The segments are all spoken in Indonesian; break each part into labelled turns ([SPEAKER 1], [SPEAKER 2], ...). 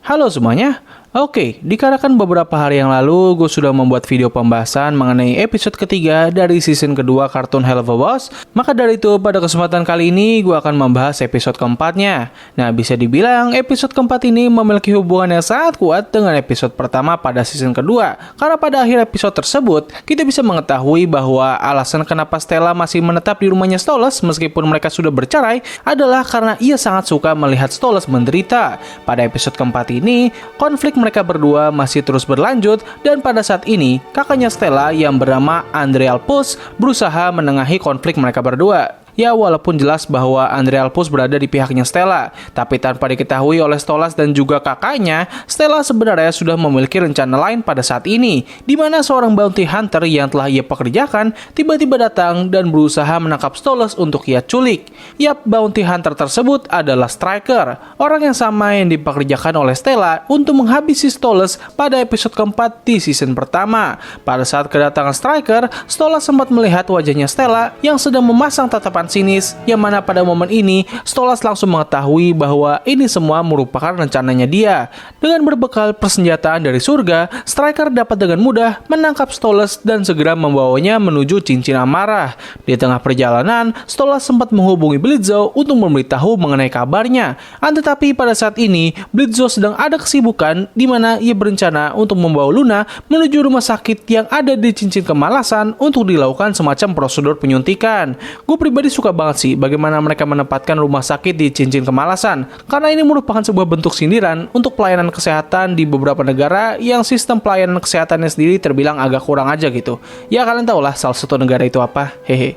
[SPEAKER 1] Halo semuanya. Oke, dikarenakan beberapa hari yang lalu gue sudah membuat video pembahasan mengenai episode ketiga dari season kedua kartun Helluva Boss, maka dari itu pada kesempatan kali ini gue akan membahas episode keempatnya. Nah, bisa dibilang episode keempat ini memiliki hubungan yang sangat kuat dengan episode pertama pada season kedua, karena pada akhir episode tersebut kita bisa mengetahui bahwa alasan kenapa Stella masih menetap di rumahnya Stolas meskipun mereka sudah bercerai adalah karena ia sangat suka melihat Stolas menderita. Pada episode keempat ini, konflik mereka berdua masih terus berlanjut dan pada saat ini kakaknya Stella yang bernama Andrealpus berusaha menengahi konflik mereka berdua. Ya, walaupun jelas bahwa Andrealpus berada di pihaknya Stella, tapi tanpa diketahui oleh Stolas dan juga kakaknya, Stella sebenarnya sudah memiliki rencana lain pada saat ini, di mana seorang bounty hunter yang telah ia pekerjakan tiba-tiba datang dan berusaha menangkap Stolas untuk ia culik. Yap, bounty hunter tersebut adalah Striker, orang yang sama yang dipekerjakan oleh Stella untuk menghabisi Stolas pada episode keempat di season pertama. Pada saat kedatangan Striker, Stolas sempat melihat wajahnya Stella yang sedang memasang tatapan sinis, yang mana pada momen ini Stolas langsung mengetahui bahwa ini semua merupakan rencananya dia. Dengan berbekal persenjataan dari surga, Striker dapat dengan mudah menangkap Stolas dan segera membawanya menuju cincin amarah. Di tengah perjalanan, Stolas sempat menghubungi Blitzo untuk memberitahu mengenai kabarnya. Tetapi pada saat ini, Blitzo sedang ada kesibukan di mana ia berencana untuk membawa Luna menuju rumah sakit yang ada di cincin kemalasan untuk dilakukan semacam prosedur penyuntikan. Gue pribadi suka banget sih bagaimana mereka menempatkan rumah sakit di cincin kemalasan, karena ini merupakan sebuah bentuk sindiran untuk pelayanan kesehatan di beberapa negara yang sistem pelayanan kesehatannya sendiri terbilang agak kurang aja gitu. Ya, kalian tau lah salah satu negara itu apa, hehe.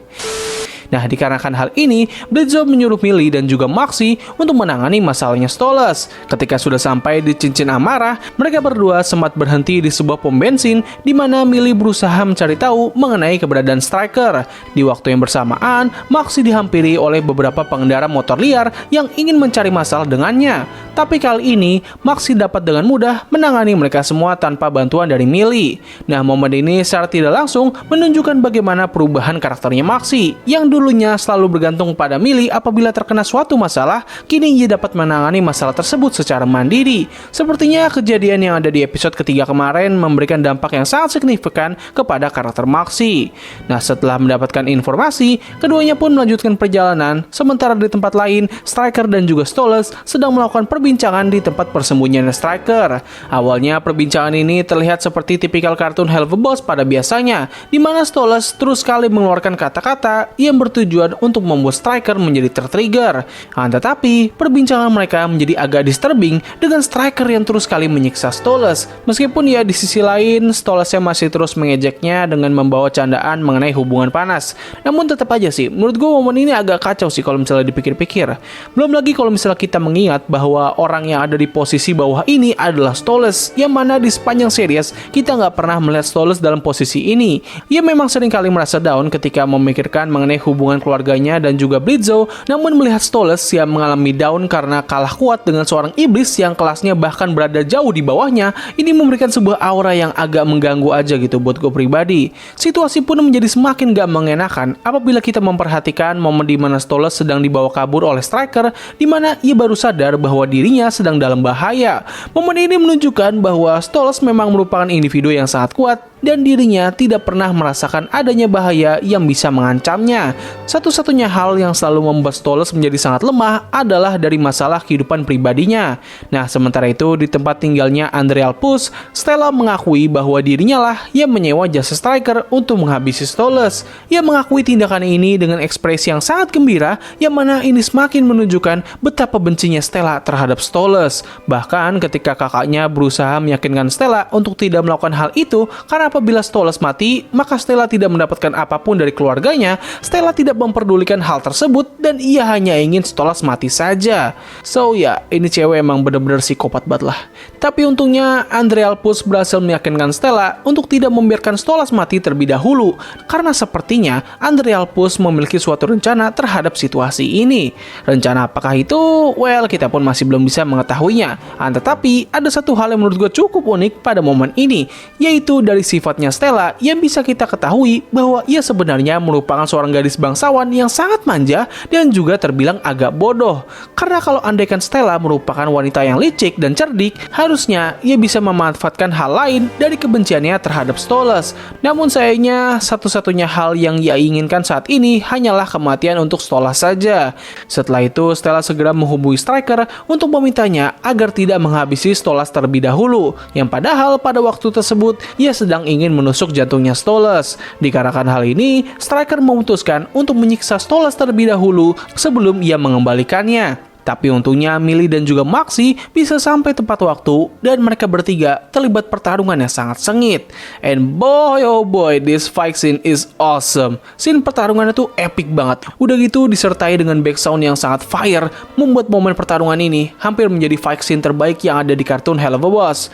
[SPEAKER 1] Nah, dikarenakan hal ini, Blitzo menyuruh Millie dan juga Maxi untuk menangani masalahnya Stolas. Ketika sudah sampai di cincin amarah, mereka berdua sempat berhenti di sebuah pom bensin di mana Millie berusaha mencari tahu mengenai keberadaan Striker. Di waktu yang bersamaan, Maxi dihampiri oleh beberapa pengendara motor liar yang ingin mencari masalah dengannya. Tapi kali ini, Maxi dapat dengan mudah menangani mereka semua tanpa bantuan dari Millie. Nah, momen ini secara tidak langsung menunjukkan bagaimana perubahan karakternya Maxi, yang dulunya selalu bergantung pada Millie apabila terkena suatu masalah, kini ia dapat menangani masalah tersebut secara mandiri. Sepertinya kejadian yang ada di episode ketiga kemarin memberikan dampak yang sangat signifikan kepada karakter Maxi. Nah, setelah mendapatkan informasi, keduanya pun melanjutkan perjalanan, sementara di tempat lain, Striker dan juga Stolas sedang melakukan perbincangan di tempat persembunyian Striker. Awalnya, perbincangan ini terlihat seperti tipikal kartun Helluva Boss pada biasanya, di mana Stolas terus sekali mengeluarkan kata-kata yang bertujuan untuk membuat Striker menjadi tertrigger. Tetapi, perbincangan mereka menjadi agak disturbing dengan Striker yang terus sekali menyiksa Stolas. Meskipun ya di sisi lain, Stolasnya masih terus mengejeknya dengan membawa candaan mengenai hubungan panas. Namun tetap aja sih, menurut gue momen ini agak kacau sih kalau misalnya dipikir-pikir. Belum lagi kalau misalnya kita mengingat bahwa orang yang ada di posisi bawah ini adalah Stolas, yang mana di sepanjang series kita nggak pernah melihat Stolas dalam posisi ini. Ia memang sering kali merasa down ketika memikirkan mengenai hubungan keluarganya dan juga Blitzo, namun melihat Stolas yang mengalami down karena kalah kuat dengan seorang iblis yang kelasnya bahkan berada jauh di bawahnya, ini memberikan sebuah aura yang agak mengganggu aja gitu buat gue pribadi. Situasi pun menjadi semakin gak mengenakan apabila kita memperhatikan momen di mana Stolas sedang dibawa kabur oleh Striker, di mana ia baru sadar bahwa dirinya sedang dalam bahaya. Momen ini menunjukkan bahwa Stolas memang merupakan individu yang sangat kuat dan dirinya tidak pernah merasakan adanya bahaya yang bisa mengancamnya. Satu-satunya hal yang selalu membuat Stolas menjadi sangat lemah adalah dari masalah kehidupan pribadinya. Nah, sementara itu di tempat tinggalnya Andrealpus, Stella mengakui bahwa dirinya lah yang menyewa jasa Striker untuk menghabisi Stolas. Ia mengakui tindakan ini dengan ekspresi yang sangat gembira, yang mana ini semakin menunjukkan betapa bencinya Stella terhadap Stolas. Bahkan ketika kakaknya berusaha meyakinkan Stella untuk tidak melakukan hal itu karena apabila Stolas mati, maka Stella tidak mendapatkan apapun dari keluarganya. Stella tidak memperdulikan hal tersebut dan ia hanya ingin Stolas mati saja. So ya, ini cewek emang bener-bener psikopat banget lah. Tapi untungnya Andrealpus berhasil meyakinkan Stella untuk tidak membiarkan Stolas mati terlebih dahulu, karena sepertinya Andrealpus memiliki suatu rencana terhadap situasi ini. Rencana apakah itu? Well, kita pun masih belum bisa mengetahuinya. Tetapi ada satu hal yang menurut gue cukup unik pada momen ini, yaitu dari sifatnya Stella yang bisa kita ketahui bahwa ia sebenarnya merupakan seorang gadis bangsawan yang sangat manja dan dan juga terbilang agak bodoh. Karena kalau andaikan Stella merupakan wanita yang licik dan cerdik, harusnya ia bisa memanfaatkan hal lain dari kebenciannya terhadap Stolas. Namun sayangnya, satu-satunya hal yang ia inginkan saat ini hanyalah kematian untuk Stolas saja. Setelah itu, Stella segera menghubungi Striker untuk memintanya agar tidak menghabisi Stolas terlebih dahulu, yang padahal pada waktu tersebut ia sedang ingin menusuk jantungnya Stolas. Dikarenakan hal ini, Striker memutuskan untuk menyiksa Stolas terlebih dahulu sebelum ia mengembalikannya. Tapi untungnya Millie dan juga Maxi bisa sampai tepat waktu dan mereka bertiga terlibat pertarungan yang sangat sengit. And boy oh boy, this fight scene is awesome. Scene pertarungannya tuh epic banget. Udah gitu disertai dengan background yang sangat fire, membuat momen pertarungan ini hampir menjadi fight scene terbaik yang ada di kartun Hell of a Boss.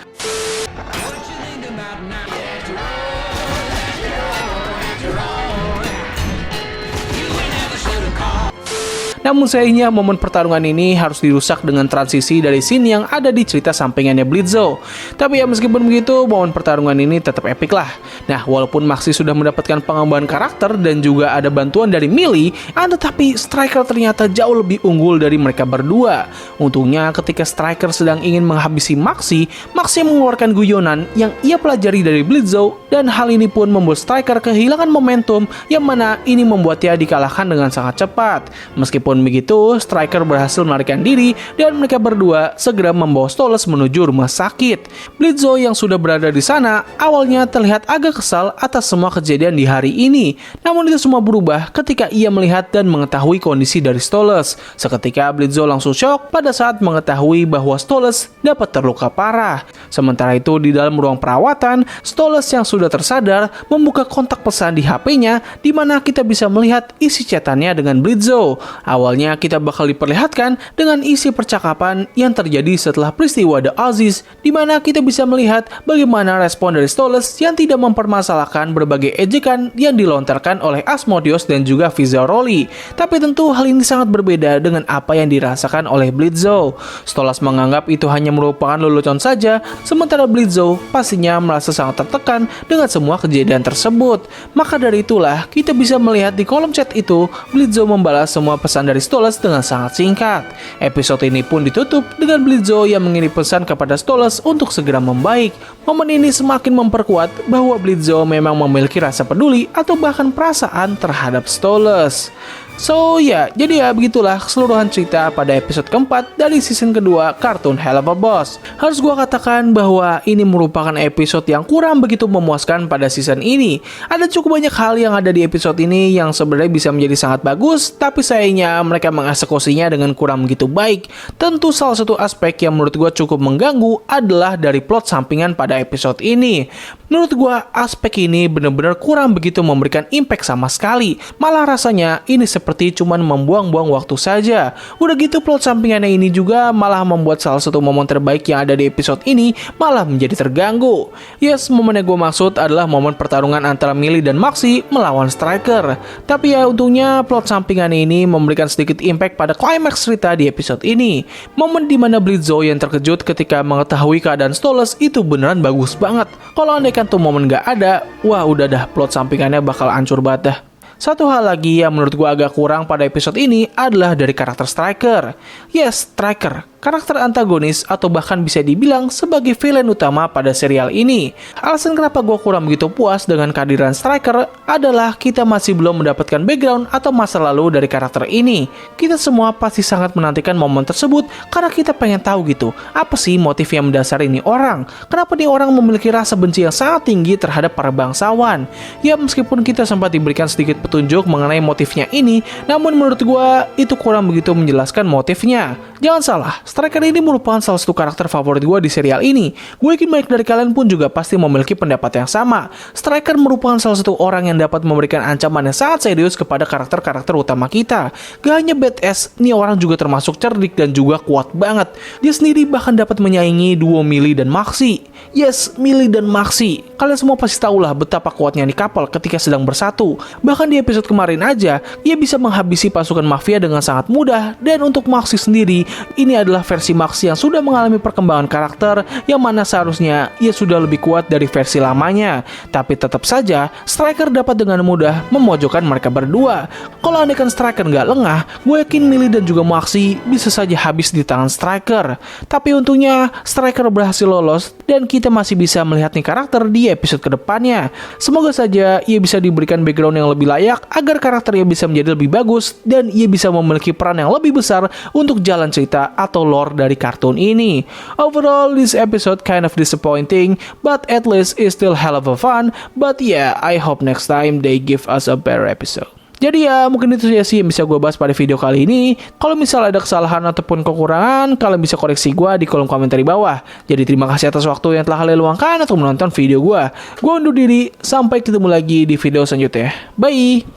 [SPEAKER 1] Namun sayangnya momen pertarungan ini harus dirusak dengan transisi dari scene yang ada di cerita sampingannya Blitzo. Tapi ya meskipun begitu, momen pertarungan ini tetap epic lah. Nah, walaupun Maxi sudah mendapatkan pengembangan karakter dan juga ada bantuan dari Millie, tetapi Striker ternyata jauh lebih unggul dari mereka berdua. Untungnya ketika Striker sedang ingin menghabisi Maxi, Maxi mengeluarkan guyonan yang ia pelajari dari Blitzo, dan hal ini pun membuat Striker kehilangan momentum yang mana ini membuatnya dikalahkan dengan sangat cepat. Meskipun begitu, Striker berhasil melarikan diri dan mereka berdua segera membawa Stolas menuju rumah sakit. Blitzo yang sudah berada di sana awalnya terlihat agak kesal atas semua kejadian di hari ini. Namun itu semua berubah ketika ia melihat dan mengetahui kondisi dari Stolas. Seketika Blitzo langsung shock pada saat mengetahui bahwa Stolas dapat terluka parah. Sementara itu di dalam ruang perawatan, Stolas yang sudah tersadar membuka kontak pesan di HP-nya di mana kita bisa melihat isi chatannya dengan Blitzo. Awalnya kita bakal diperlihatkan dengan isi percakapan yang terjadi setelah peristiwa The Aziz, di mana kita bisa melihat bagaimana respon dari Stolas yang tidak mempermasalahkan berbagai ejekan yang dilontarkan oleh Asmodeus dan juga Vizzaroli. Tapi tentu hal ini sangat berbeda dengan apa yang dirasakan oleh Blitzo. Stolas menganggap itu hanya merupakan lelucon saja, sementara Blitzo pastinya merasa sangat tertekan dengan semua kejadian tersebut. Maka dari itulah kita bisa melihat di kolom chat itu, Blitzo membalas semua pesan dari Stolas dengan sangat singkat. Episode ini pun ditutup dengan Blitzo yang mengirim pesan kepada Stolas untuk segera membaik. Momen ini semakin memperkuat bahwa Blitzo memang memiliki rasa peduli atau bahkan perasaan terhadap Stolas. So ya, jadi ya begitulah keseluruhan cerita pada episode keempat dari season kedua kartun Hell of a Boss. Harus gua katakan bahwa ini merupakan episode yang kurang begitu memuaskan pada season ini. Ada cukup banyak hal yang ada di episode ini yang sebenarnya bisa menjadi sangat bagus, tapi sayangnya mereka mengeksekusinya dengan kurang begitu baik. Tentu salah satu aspek yang menurut gua cukup mengganggu adalah dari plot sampingan pada episode ini. Menurut gua aspek ini benar-benar kurang begitu memberikan impact sama sekali. Malah rasanya ini seperti cuman membuang-buang waktu saja. Udah gitu plot sampingannya ini juga malah membuat salah satu momen terbaik yang ada di episode ini malah menjadi terganggu. Yes, momen yang gue maksud adalah momen pertarungan antara Millie dan Maxi melawan Striker. Tapi ya untungnya plot sampingan ini memberikan sedikit impact pada klimaks cerita di episode ini. Momen dimana Blitzo yang terkejut ketika mengetahui keadaan Stolas itu beneran bagus banget. Kalau andaikan tuh momen gak ada, wah udah dah plot sampingannya bakal hancur banget dah. Satu hal lagi yang menurut gue agak kurang pada episode ini adalah dari karakter Striker. Yes, Striker, karakter antagonis atau bahkan bisa dibilang sebagai villain utama pada serial ini. Alasan kenapa gue kurang begitu puas dengan kehadiran Striker adalah kita masih belum mendapatkan background atau masa lalu dari karakter ini. Kita semua pasti sangat menantikan momen tersebut karena kita pengen tahu gitu, apa sih motif yang mendasari ini orang? Kenapa nih orang memiliki rasa benci yang sangat tinggi terhadap para bangsawan? Ya meskipun kita sempat diberikan sedikit petunjuk mengenai motifnya ini, namun menurut gue itu kurang begitu menjelaskan motifnya. Jangan salah, Striker ini merupakan salah satu karakter favorit gue di serial ini. Gue yakin banyak dari kalian pun juga pasti memiliki pendapat yang sama. Striker merupakan salah satu orang yang dapat memberikan ancaman yang sangat serius kepada karakter-karakter utama kita. Gak hanya badass, nih orang juga termasuk cerdik dan juga kuat banget. Dia sendiri bahkan dapat menyaingi duo Millie dan Maxi. Yes, Millie dan Maxi. Kalian semua pasti tahulah betapa kuatnya nih couple ketika sedang bersatu. Bahkan di episode kemarin aja, ia bisa menghabisi pasukan mafia dengan sangat mudah. Dan untuk Maxi sendiri, ini adalah versi Max yang sudah mengalami perkembangan karakter yang mana seharusnya ia sudah lebih kuat dari versi lamanya. Tapi tetap saja, Striker dapat dengan mudah memojokkan mereka berdua. Kalau andaikan Striker nggak lengah, gue yakin Millie dan juga Moxie bisa saja habis di tangan Striker. Tapi untungnya, Striker berhasil lolos dan kita masih bisa melihat nih karakter di episode kedepannya. Semoga saja ia bisa diberikan background yang lebih layak agar karakternya bisa menjadi lebih bagus dan ia bisa memiliki peran yang lebih besar untuk jalan cerita atau lore dari kartun ini. Overall, this episode kind of disappointing, but at least it's still hell of a fun. But yeah, I hope next time they give us a better episode. Jadi ya, mungkin itu sih yang bisa gue bahas pada video kali ini. Kalau misalnya ada kesalahan ataupun kekurangan, kalian bisa koreksi gue di kolom komentar di bawah. Jadi terima kasih atas waktu yang telah kalian luangkan untuk menonton video gue. Gue undur diri, sampai ketemu lagi di video selanjutnya. Bye!